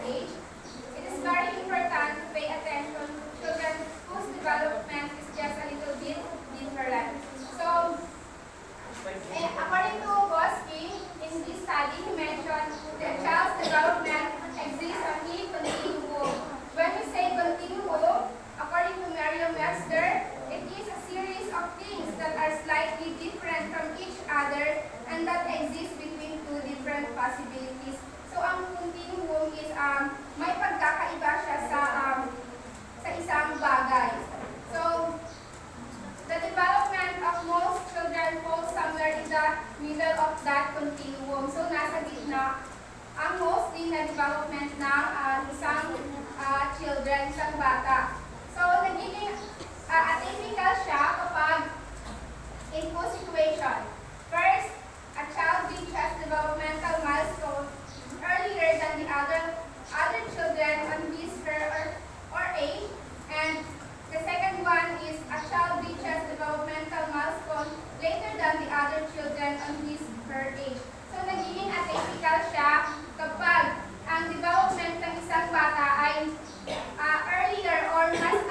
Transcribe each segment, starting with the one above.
age, it is very important to pay attention to children whose development is just a little bit different. So, according to Bosky, in this study, he mentioned that child's development exists on a continuum. When we say continuum, according to Merriam-Webster, it is a series of things that are slightly different from each other and that exist between two different possibilities. So, ang continuum is may pagkakaiba siya sa isang bagay. So, the development of most children falls somewhere in the middle of that continuum. So, nasa gitna ang mostly na development ng isang children, isang bata. So, nagiging atypical siya kapag in two situations. First, a child reaches developmental milestone earlier than the other children on his, her, or age, and the second one is a child reaches developmental milestone later than the other children on his, her age. So, nagiging atypical siya kapag ang development ng isang bata ay earlier or mas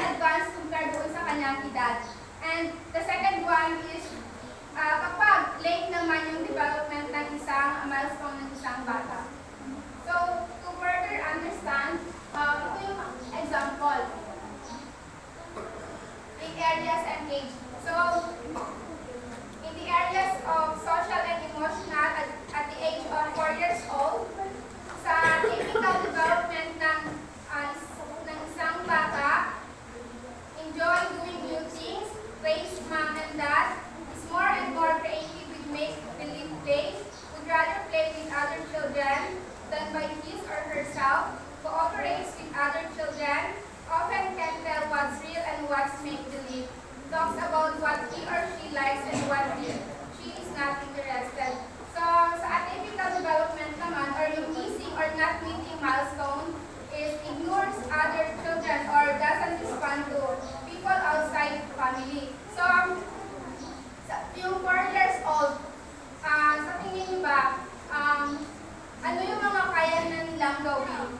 advanced compared doon sa kanyang edad. And the second one is kapag late naman yung development ng isang milestone ng isang bata. So, to further understand, ito yung example. In areas and age. So, in the areas of social and emotional at the age of 4 years old, sa typical development ng isang bata, enjoy doing new things, praise mom and dad, is more and more creative with make-believe play, would rather play with other children than by his or herself, cooperates with other children, often can tell what's real and what's make-believe, talks about what he or she likes and what she is not interested. So, sa atypical development naman, or yung missing or not meeting milestone, is ignores other children or doesn't respond to people outside family. So, yung 4 years old, sa tingin niyo ba, ano yung mga kaya na nilang gawin?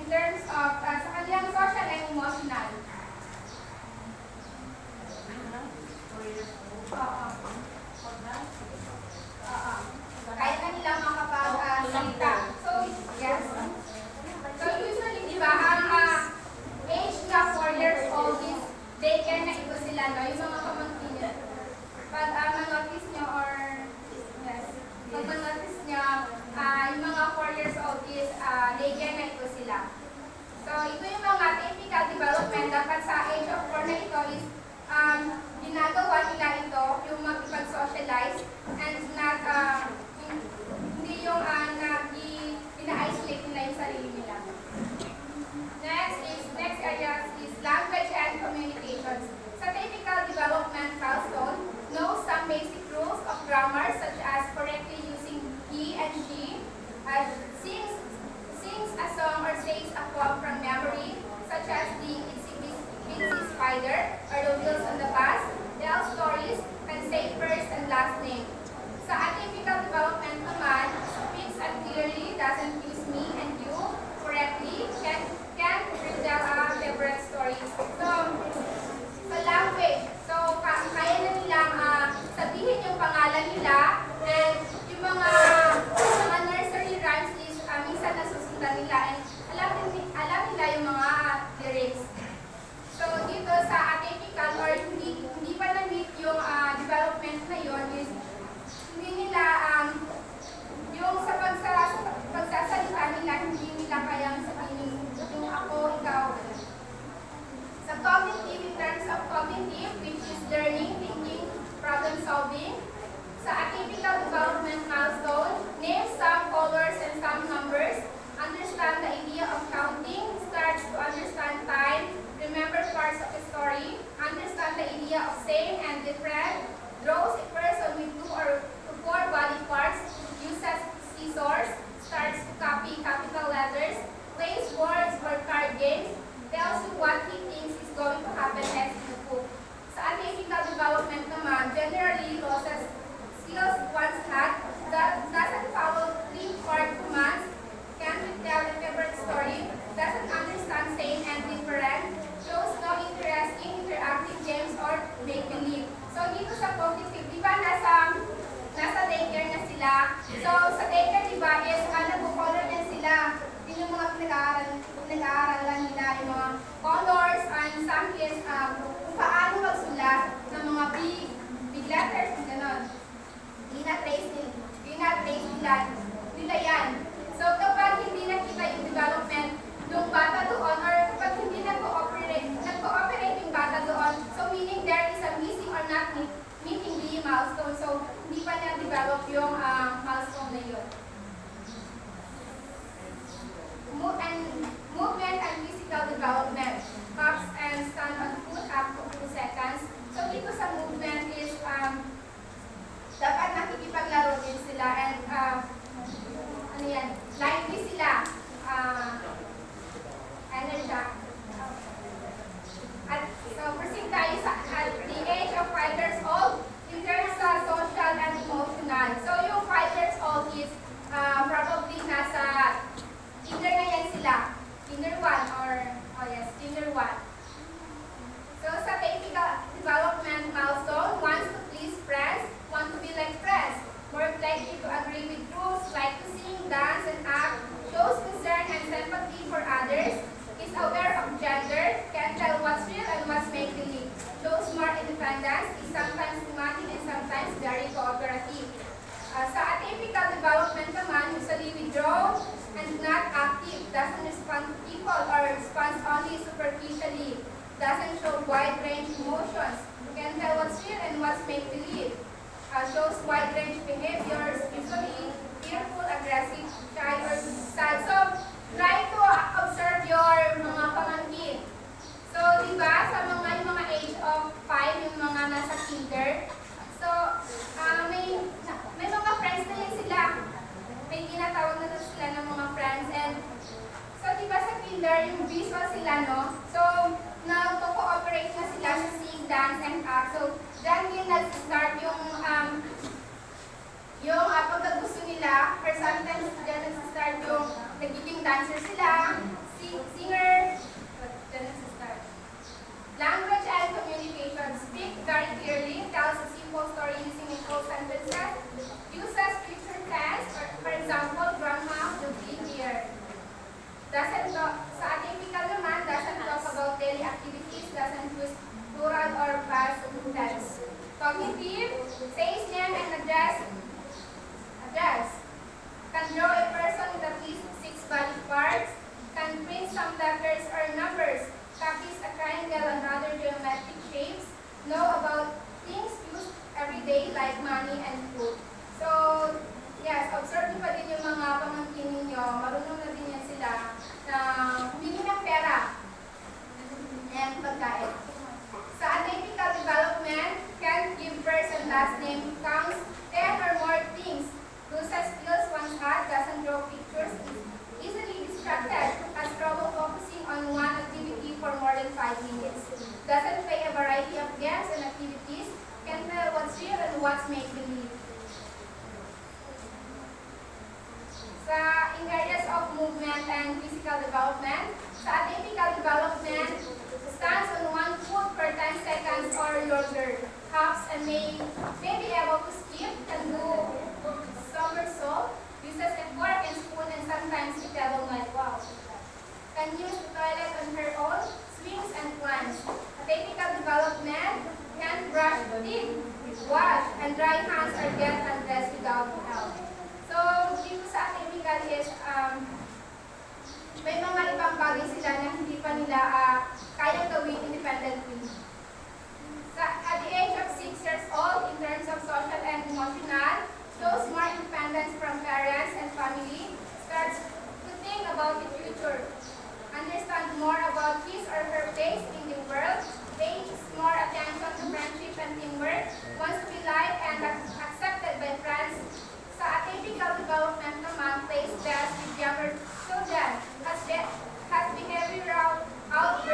In terms of, sa kanilang social and emotional. Kaya na nilang makapag-salita. So, yes. So, usually, di ba, ang age na 4 years old is daycare na ito sila, no? Yung mga pamangkin nyo. Pag ma-notice nyo or, yes, pag ma-notice nyo, yung mga 4 years old is daycare na ito sila. So, ito yung mga typical development. Dapat sa age of 4 na ito is ginagawa nila ito, yung makipag-socialize, and not, hindi yung ina-isolate nila yung sarili nila. Next area is language and communications. Sa typical development milestone, knows some basic rules of grammar such as correctly using he and she, sings a song or says a poem from memory, such as the Itsy Spider or the Wheels on the Bus, tells stories, can say first and last name. Sa atypical development naman, speaks clearly, doesn't use me and you correctly, can retell a favorite story. So, sa language, so kaya na nilang sabihin yung pangalan nila, and yung mga nursery rhymes is minsan nasusundan nila, and alam nila yung mga lyrics. So, dito sa atypical or hindi pa na-meet yung development na yun is hindi nila letters, ganon. Dinatrace nila yan. So kapag hindi nakita yung development ng bata doon, or kapag hindi nag-cooperate yung bata doon, so meaning there is a missing or not meeting the milestone. So hindi pa niya develop yung milestone na yun. Movement and physical development. Hops and stand on foot up to 2 seconds. So dito sa movement is dapat nakikipaglaro din sila and ano yan, lively sila. Energy. At so proceed tayo at the age of 5 years old in terms sa social and emotional. So yung 5 years old is probably nasa kinder na yan sila. Kinder 1 or, oh yes, kinder 1. So sa typical development milestone, wants to please friends, want to be like friends, more likely to agree with rules, like to sing, dance, and act, shows concern and sympathy for others, is aware of gender, can tell what's real and what's make-believe, shows more independence, is sometimes demanding and sometimes very cooperative. Sa atypical development naman, usually withdraw and not active, doesn't respond to people or responds only superficially, doesn't show wide range emotions, can tell what's real and what's make-believe, shows wide range behaviors, usually fearful, aggressive, shy, or sad. So, try to observe your mga pamangkin. So, di ba, sa yung mga age of 5, yung mga nasa kinder, so, may mga friends na yan sila. May ginatawag na sila ng mga friends. And, so, di ba sa kinder, yung visual sila, no? So, nag-cooperate na sila sa sing, dance, and act. So, dyan din nag-start yung pagkagusto nila, or sometimes dyan nag-start yung nagiging dancer sila, singer, dyan nag-start. Language and communication. Speak very clearly, tells a simple story using equal sentences, uses future tense, or for example, grandma will be here. Doesn't talk, sa atypical naman, doesn't talk about daily activities, doesn't use plural or past tense. Cognitive, says name and address. Can draw a person with at least 6 body parts, can print some letters or numbers, copies a triangle and other geometric shapes, know about things used every day like money and food. So, yes, observe niyo pa din yung mga pamangkin ninyo, marunong na din yan sila na humingi ng pera and pagkain. Sa atypical development, can give first and last name, counts 10 or more things, loses skills once had, doesn't draw pictures, is easily distracted, has trouble focusing on one activity for more than 5 minutes, doesn't play a variety of games and activities, can tell what's real and what's make-believe. In areas of movement and physical development, sa atypical development, stands on one foot for 10 seconds or longer, hops and may be able to skip, can do somersault, uses a fork and spoon and sometimes a table knife, wow. Can use the toilet on her own, swings and climbs. Atypical development, can brush teeth, wash, and dry hands or get undressed without help. So, dito sa atypical is, may mga ibang bagay sila na hindi pa nila kayang gawin independently. At the age of 6 years old, in terms of social and emotional, shows more independence from parents and family, starts to think about the future, understand more about his or her place in the world, pays more attention to friendship and teamwork, wants to be liked and accepted by friends. Sa atypical development naman, plays best with younger children, has behavioral outcomes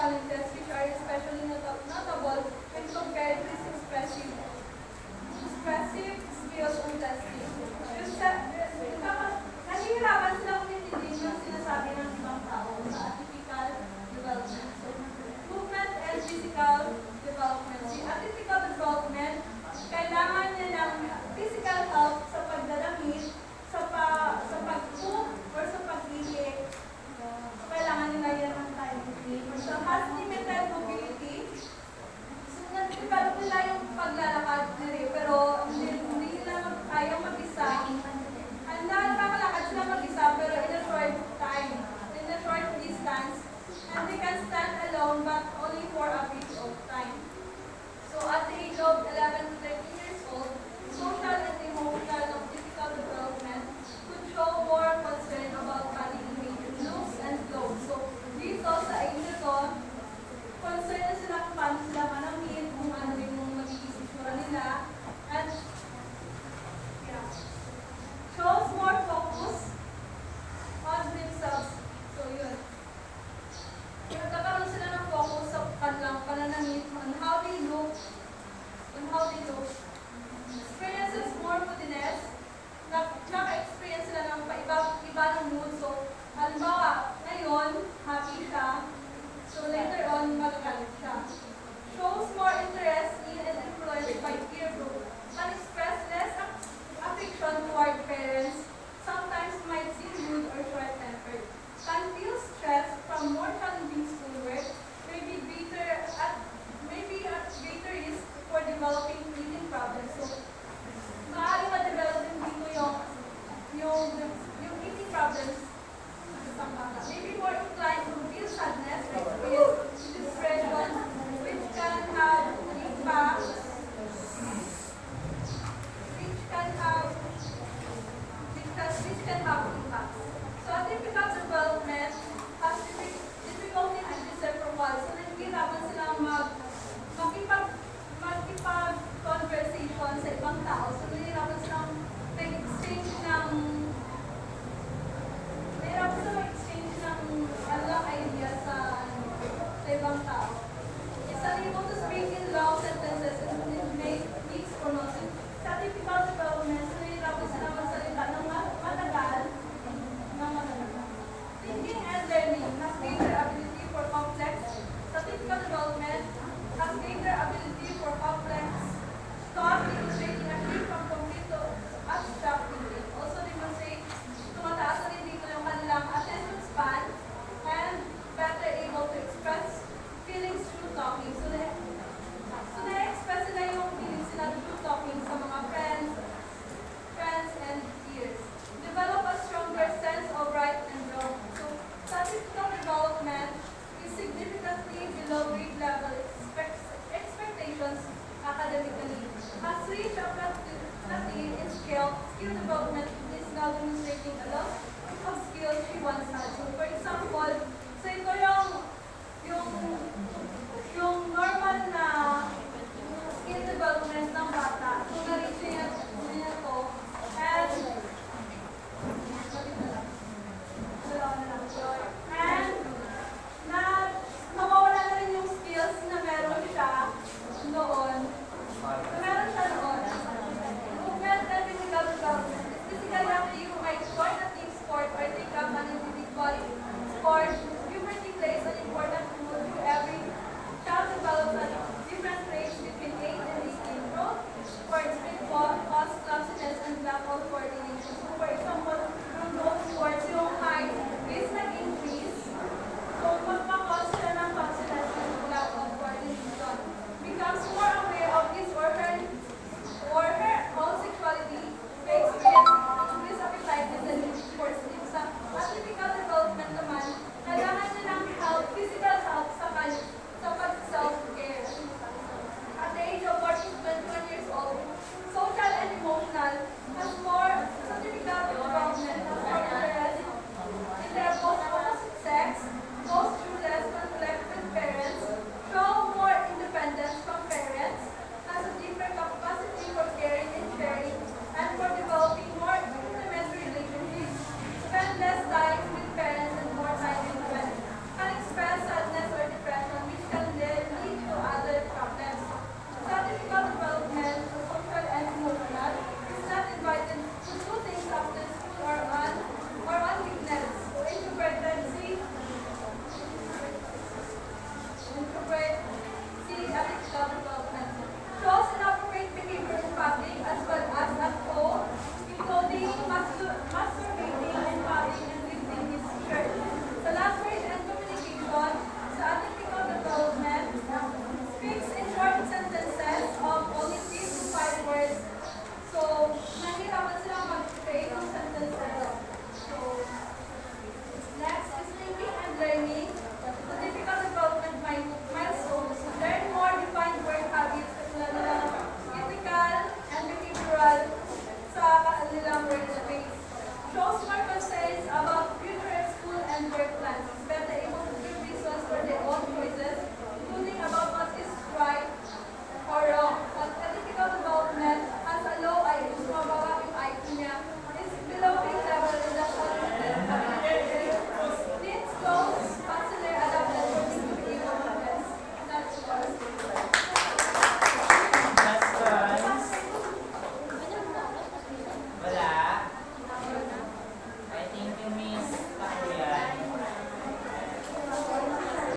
challenges which are especially notable when compared with expressive skills on testing. Nahihirapan silang intindihin yung sinasabi ng ibang tao sa atypical development. So, movement and physical development. Si atypical development, kailangan niya ng physical help sa pagdadamit, sa pag-cook, or sa pag-ihi. So, kailangan nila yan ng time. So, has limited mobility. So, na-develop nila yung paglalakad nila, pero hindi nila kayang mag-isa. Nakakalakad sila mag-isa, pero in a short time, in a short distance, and they can stand alone, but only for a bit of time. So, at the age of 11 to 13 years old, social and emotional of typical development could show more concern about body image, looks, and clothes. So, dito sa age na to, concern na sila kung paano sila manamit, kung ano yung magiging itsura nila, and shows more focus on themselves. So, yun. Nagkakaroon sila ng focus sa kanilang pananamit, on how they look, experiences more moodiness, naka-experience sila ng iba ng mood. So, halimbawa, ngayon, happy siya. So, later on, magagalit siya. Shows more interest in and influenced by peer group. Can express less affection toward parents, sometimes might seem rude or short-tempered. Can feel stress from more challenging schoolwork, maybe at greater risk for developing eating problems. So, maaaring ma-develop din dito yung eating problems sa isang bata. Maybe more inclined to feel sadness, experience depression, which can have impact. So, atypical development has difficulty to discern from what. So, nahihirapan silang makipag-conversation sa ibang tao. So, nahihirapan silang mag-exchange ng ideas sa ibang tao. It's unable to speak in long sentences and make mixed pronouncing. Sa atypical development, so nahihirapan sila magsalita ng matagal. Thinking and learning has greater ability for complex. Statistical development has greater ability for complex thought, illustrating a shift from complete to abstract thinking. Also demonstrate tumataas na rin dito yung kanilang attention span and better able to express feelings through talking. So na-express nila yung feelings nila through talking sa mga friends and peers. Develop a stronger sense of right and wrong. So, statistical development is significantly below grade level expectations academically. Has reached a plateau in skill development is now demonstrating a lot of skills she once had. So, for example, so ito yung normal na skill development ng bata. So, na-reach niya to. And mawawala na rin yung skills na meron siya noon. Movement and physical development. Physically active, you might join a team sport or take up an individual sport. Puberty plays an important role to every child develops at different rates between 8 and 18. Growth sports may cause clumsiness and lack of coordination. So, for example, yung growth sports, yung height is nag-increase. So, magpa-cause siya ng clumsiness and lack of coordination. Becomes more aware of his or her own sexuality, may experience increased appetite and the need for sleep. Sa atypical development naman, kailangan niya ng help, physical help sa pag-self-care. At the age of 14 to 21 years old, social and emotional has more atypical development, has more interest in their post-opposite sex, post-trueless